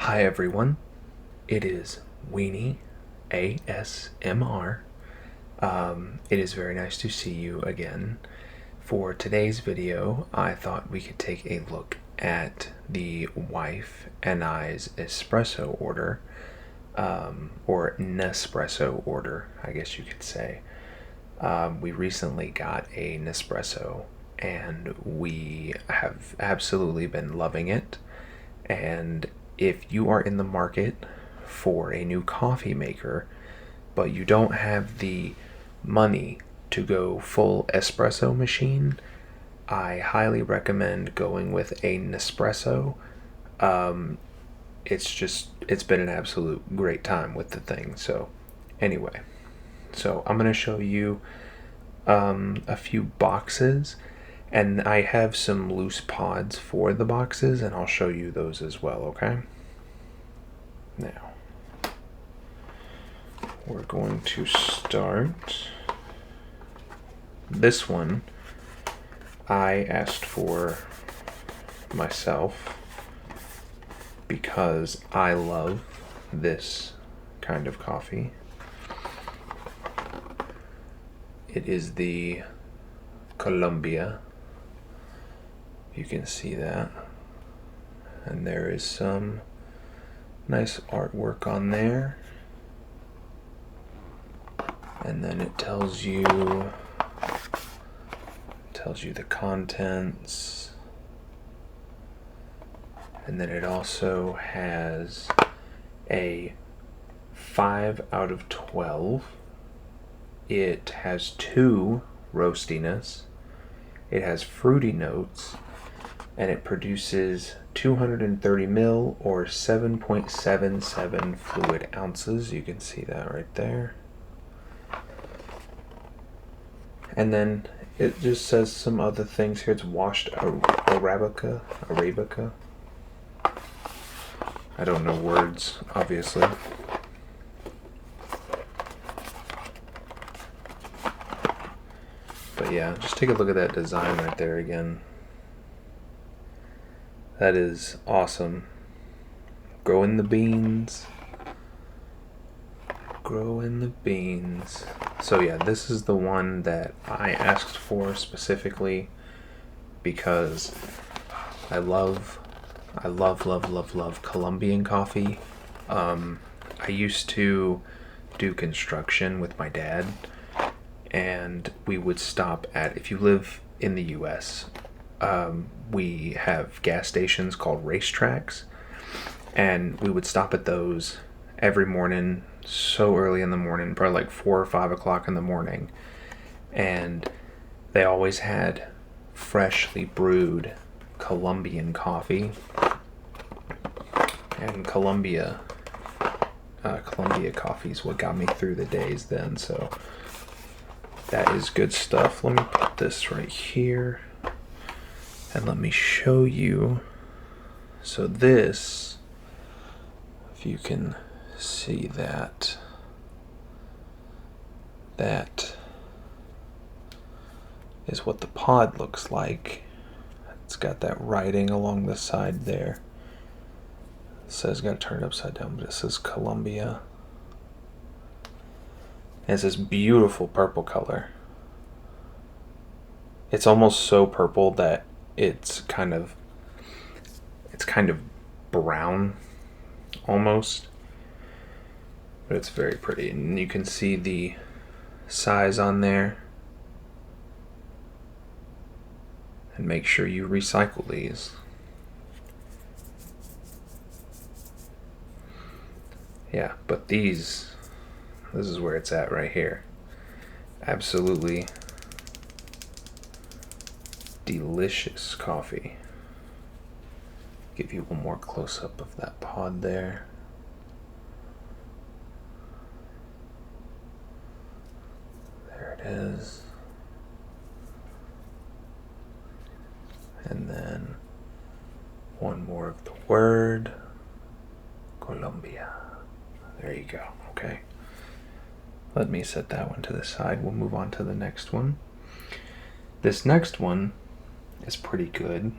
Hi everyone, it is Weenie ASMR. It is very nice to see you again. For today's video, I thought we could take a look at the wife and I's espresso order, or Nespresso order, I guess you could say. We recently got a Nespresso and we have absolutely been loving it. And if you are in the market for a new coffee maker, but you don't have the money to go full espresso machine, I highly recommend going with a Nespresso. It's been an absolute great time with the thing. So anyway, I'm going to show you a few boxes, and I have some loose pods for the boxes, and I'll show you those as well, okay? Now, we're going to start. This one I asked for myself because I love this kind of coffee. It is the Colombia. You can see that. And there is some nice artwork on there. And then it tells you the contents. And then it also has a 5 out of 12. It has 2 roastiness. It has fruity notes, and it produces 230 mil or 7.77 fluid ounces. You can see that right there. And then it just says some other things here. It's washed Arabica. I don't know words, obviously. But yeah, just take a look at that design right there again. That is awesome. Growing the beans. So yeah, this is the one that I asked for specifically because I love Colombian coffee. I used to do construction with my dad, and we would stop at, if you live in the US, we have gas stations called racetracks, and we would stop at those every morning, so early in the morning, probably like 4 or 5 o'clock in the morning, and they always had freshly brewed Colombian coffee. And Colombia coffee is what got me through the days then, so that is good stuff. Let me put this right here and let me show you. So this, if you can see that is what the pod looks like. It's got that writing along the side there. It says, got to turn it upside down, but it says Colombia. And it's this beautiful purple color. It's almost so purple that it's kind of brown almost. But it's very pretty, and you can see the size on there. And make sure you recycle these. Yeah, but this is where it's at right here. Absolutely delicious coffee. Give you one more close up of that pod there. There it is. And then one more of the word, Colombia. There you go, okay. Let me set that one to the side. We'll move on to the next one. This next one is pretty good.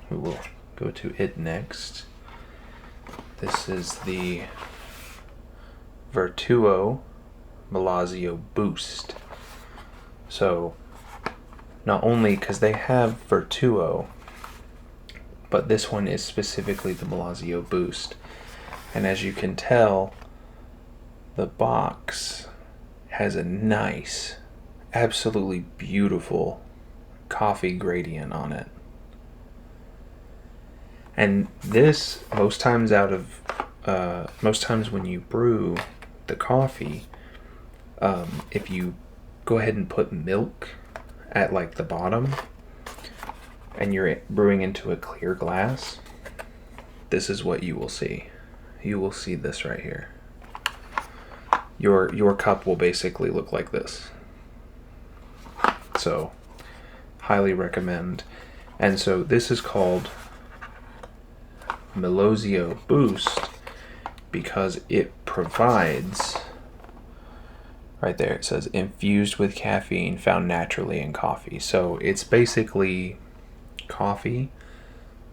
We will go to it next. This is the Vertuo Milazio Boost. So not only because they have Vertuo, but this one is specifically the Milazio Boost. And as you can tell, the box has a nice, absolutely beautiful coffee gradient on it. And this, most times when you brew the coffee, if you go ahead and put milk at like the bottom and you're brewing into a clear glass, this is what you will see. You will see this right here. Your cup will basically look like this. So, highly recommend. And so this is called Milazio Boost because it provides, right there it says infused with caffeine found naturally in coffee. So it's basically coffee,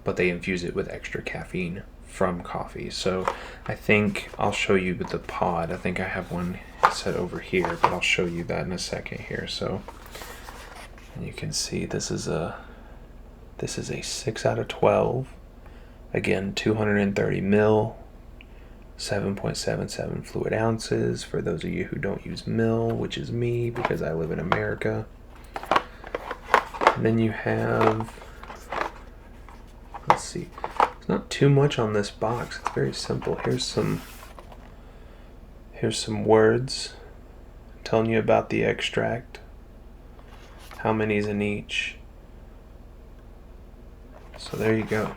but they infuse it with extra caffeine from coffee. So I think I'll show you the pod. I think I have one set over here, but I'll show you that in a second here. So you can see this is a 6 out of 12. Again, 230 mil, 7.77 fluid ounces for those of you who don't use mil, which is me because I live in America. And then you have, let's see, there's not too much on this box. It's very simple. Here's some words telling you about the extract, how many's in each. So there you go.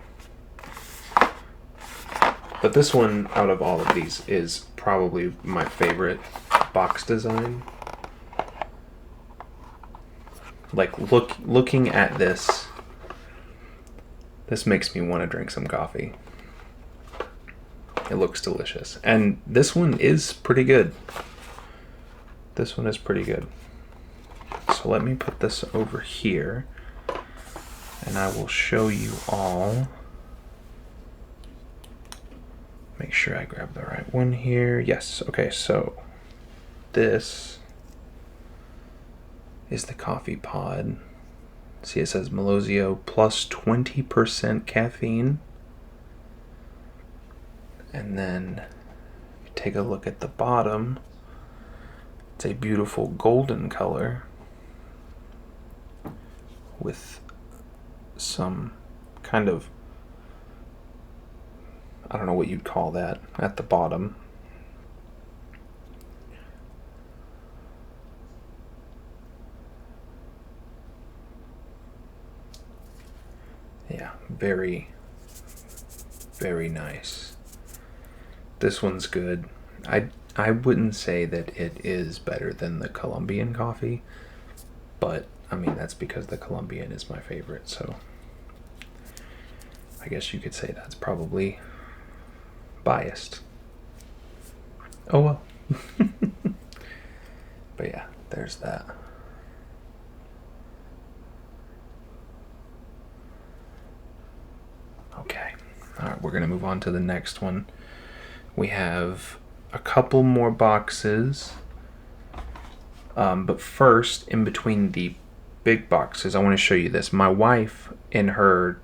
But this one, out of all of these, is probably my favorite box design. Like, looking at this makes me want to drink some coffee. It looks delicious. And this one is pretty good. This one is pretty good. So let me put this over here, and I will show you all. Make sure I grab the right one here. Yes, okay, so this is the coffee pod. See, it says Milazio plus 20% caffeine. And then if you take a look at the bottom, it's a beautiful golden color with some kind of, I don't know what you'd call that, at the bottom. Yeah, very, very nice. This one's good. I wouldn't say that it is better than the Colombian coffee, but I mean, that's because the Colombian is my favorite, so I guess you could say that's probably biased. Oh well. But yeah, there's that. Okay. Alright, we're gonna move on to the next one. We have a couple more boxes. But first, in between the big boxes, I want to show you this. My wife, in her,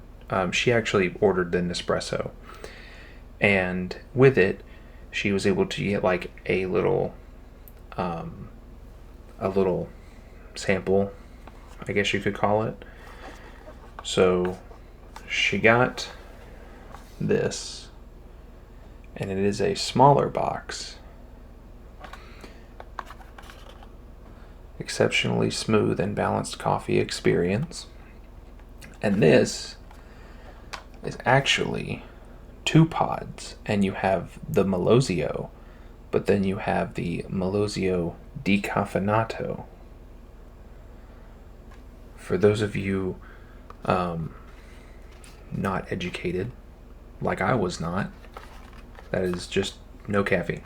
she actually ordered the Nespresso. And with it, she was able to get like a little sample, I guess you could call it. So she got this, and it is a smaller box. Exceptionally smooth and balanced coffee experience. And this is actually 2 pods, and you have the Milazio, but then you have the Milazio decaffeinato. For those of you not educated, like I was not, that is just no caffeine.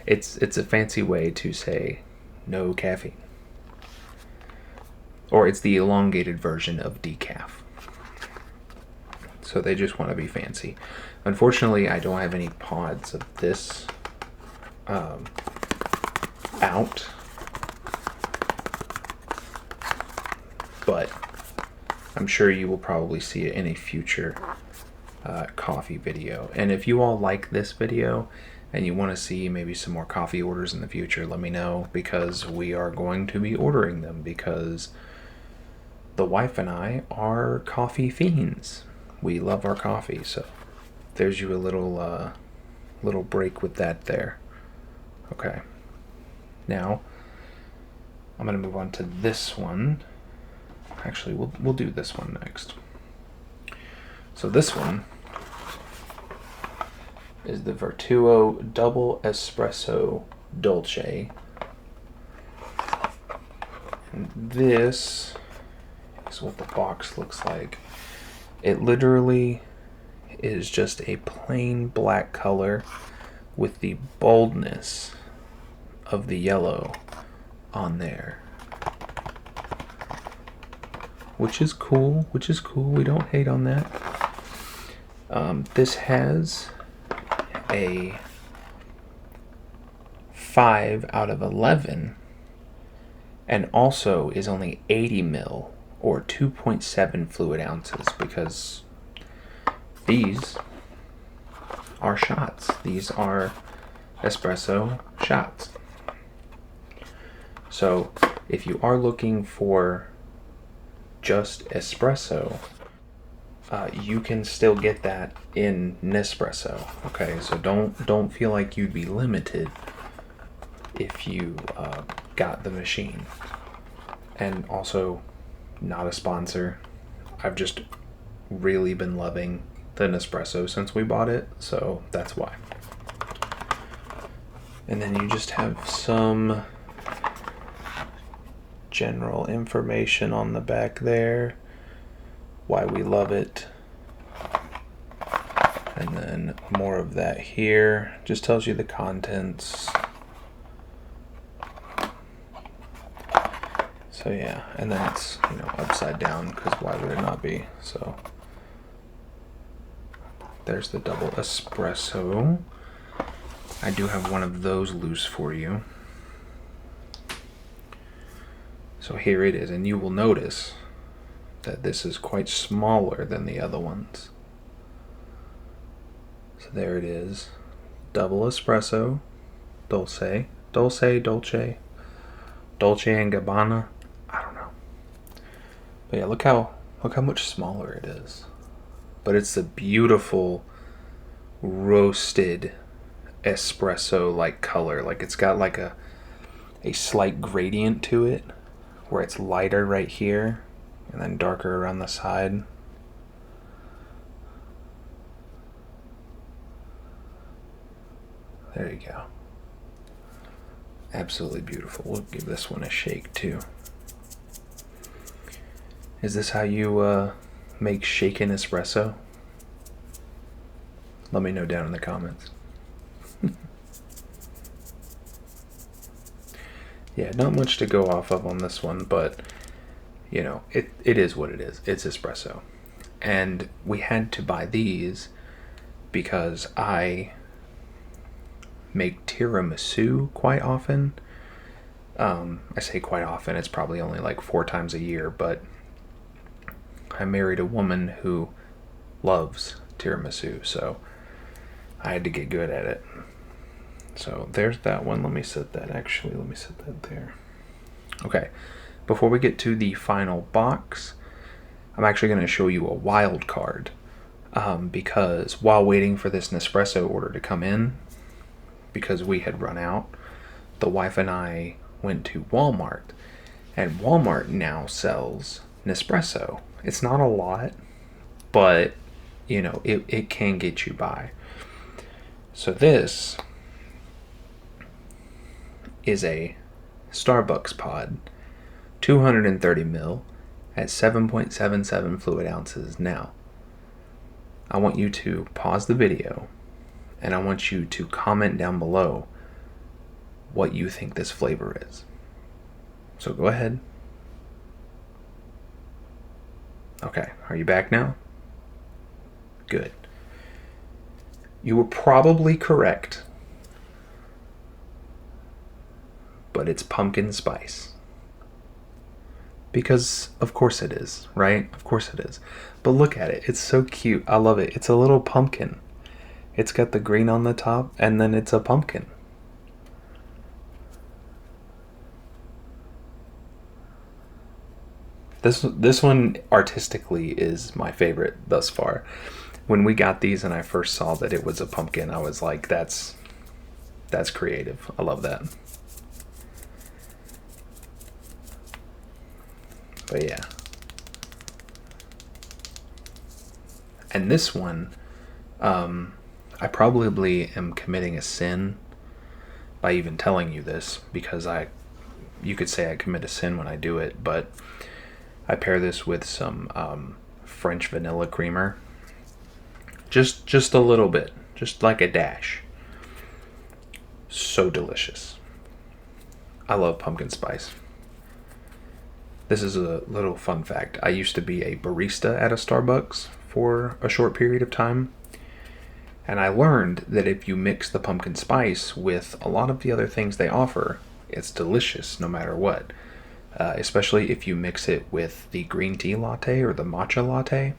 It's a fancy way to say no caffeine. Or it's the elongated version of decaf. So So they just want to be fancy. Unfortunately, I don't have any pods of this out. But I'm sure you will probably see it in a future coffee video. And if you all like this video and you want to see maybe some more coffee orders in the future, let me know, because we are going to be ordering them, because the wife and I are coffee fiends. We love our coffee. So there's you a little break with that there. Okay, now I'm gonna move on to this one. Actually, we'll do this one next. So this one is the Vertuo Double Espresso Dolce. And this is what the box looks like. It literally is just a plain black color with the boldness of the yellow on there. Which is cool. We don't hate on that. This has a 5 out of 11 and also is only 80 ml or 2.7 fluid ounces, because these are shots. These are espresso shots. So if you are looking for just espresso, you can still get that in Nespresso. Okay, so don't feel like you'd be limited if you got the machine. And also, not a sponsor. I've just really been loving the Nespresso since we bought it, so that's why. And then you just have some general information on the back there, why we love it, and then more of that here. Just tells you the contents. So yeah, and then it's, you know, upside down, because why would it not be? So there's the double espresso. I do have one of those loose for you. So here it is, and you will notice that this is quite smaller than the other ones. So there it is. Double espresso, Dolce, Dolce and Gabbana. I don't know. But yeah, look how much smaller it is. But it's a beautiful roasted espresso like color. Like it's got like a slight gradient to it, where it's lighter right here and then darker around the side. There you go. Absolutely beautiful. We'll give this one a shake too. Is this how you make shaken espresso? Let me know down in the comments. Yeah, not much to go off of on this one, but you know, it is what it is. It's espresso. And we had to buy these because I make tiramisu quite often. I say quite often, it's probably only like 4 times a year, but I married a woman who loves tiramisu, so I had to get good at it. So there's that one. Let me set that there. Okay, before we get to the final box, I'm actually going to show you a wild card, because while waiting for this Nespresso order to come in, because we had run out, the wife and I went to Walmart, and Walmart now sells Nespresso. It's not a lot, but you know, it can get you by. So this is a Starbucks pod, 230 ml at 7.77 fluid ounces. Now, I want you to pause the video and I want you to comment down below what you think this flavor is. So go ahead. Okay, are you back now? Good. You were probably correct, but it's pumpkin spice. Because of course it is, right? Of course it is. But look at it. It's so cute. I love it. It's a little pumpkin. It's got the green on the top, and then it's a pumpkin. This one artistically is my favorite thus far. When we got these and I first saw that it was a pumpkin, I was like, that's creative. I love that. But yeah. And this one, I probably am committing a sin by even telling you this, because you could say I commit a sin when I do it, but I pair this with some French vanilla creamer. Just a little bit, just like a dash. So delicious. I love pumpkin spice. This is a little fun fact. I used to be a barista at a Starbucks for a short period of time, and I learned that if you mix the pumpkin spice with a lot of the other things they offer, it's delicious no matter what. Especially if you mix it with the green tea latte or the matcha latte.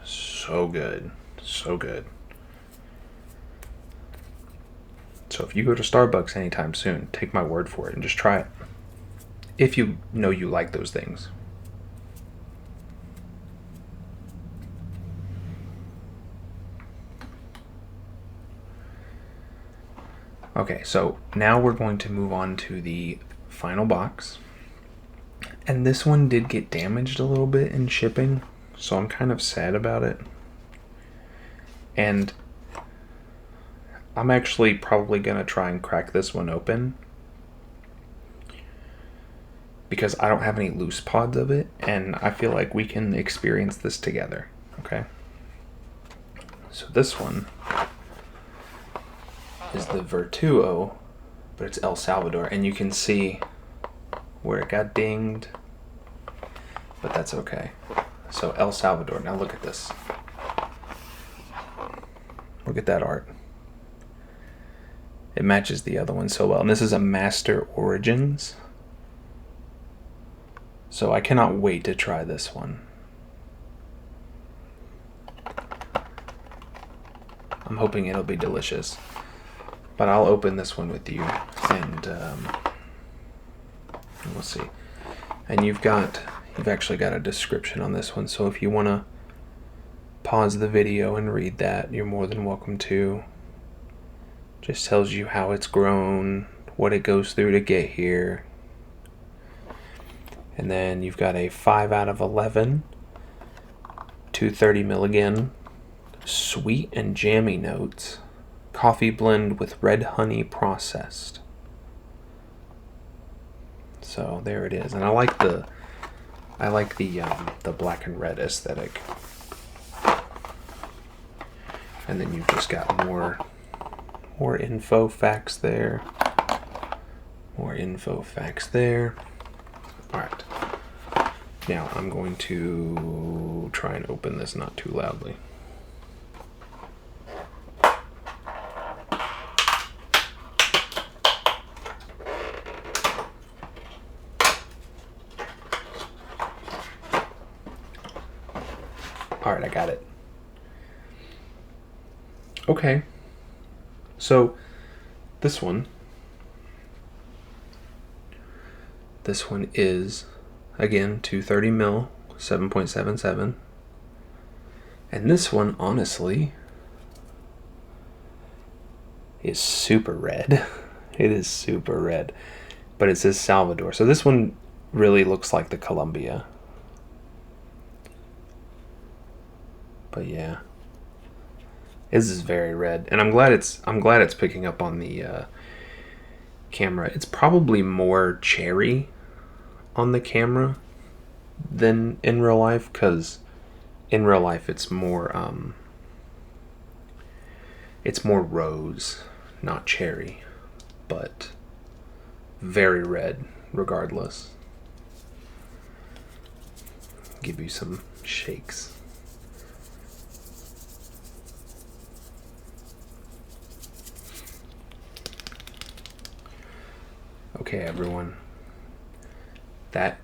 So good. So good. So if you go to Starbucks anytime soon, take my word for it and just try it. If you know you like those things. Okay, so now we're going to move on to the final box. And this one did get damaged a little bit in shipping, so I'm kind of sad about it. And I'm actually probably going to try and crack this one open, because I don't have any loose pods of it, and I feel like we can experience this together, okay? So this one is the Vertuo, but it's El Salvador, and you can see where it got dinged, but that's okay. So El Salvador, now look at this. Look at that art. It matches the other one so well, and this is a Master Origins. So I cannot wait to try this one. I'm hoping it'll be delicious. But I'll open this one with you, and we'll see. And you've actually got a description on this one, so if you want to pause the video and read that, you're more than welcome to. Just tells you how it's grown, what it goes through to get here. And then you've got a 5 out of 11, 230 milligram, sweet and jammy notes, coffee blend with red honey processed. So there it is, and I like the black and red aesthetic. And then you've just got more info facts there. More info facts there. Alright. Now I'm going to try and open this not too loudly. Alright, I got it. Okay. So this one is, again, 230 mil, 7.77. And this one, honestly, is super red. It is super red. But it says Salvador. So this one really looks like the Columbia. But yeah. This is very red. And I'm glad it's picking up on the camera. It's probably more cherry on the camera than in real life, because in real life it's more rose, not cherry, but very red regardless. Give you some shakes. Okay, everyone. That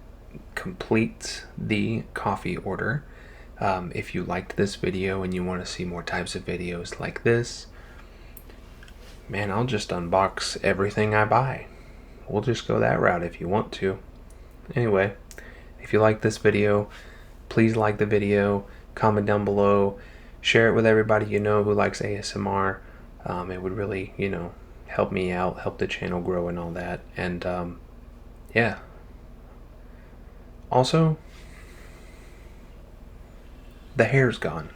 completes the coffee order. If you liked this video and you want to see more types of videos like this, man, I'll just unbox everything I buy. We'll just go that route if you want to. Anyway, if you like this video, please like the video, comment down below, share it with everybody you know who likes ASMR. It would really, help me out, help the channel grow and all that. And yeah. Also, the hair's gone.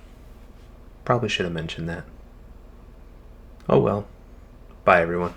Probably should have mentioned that. Oh well. Bye, everyone.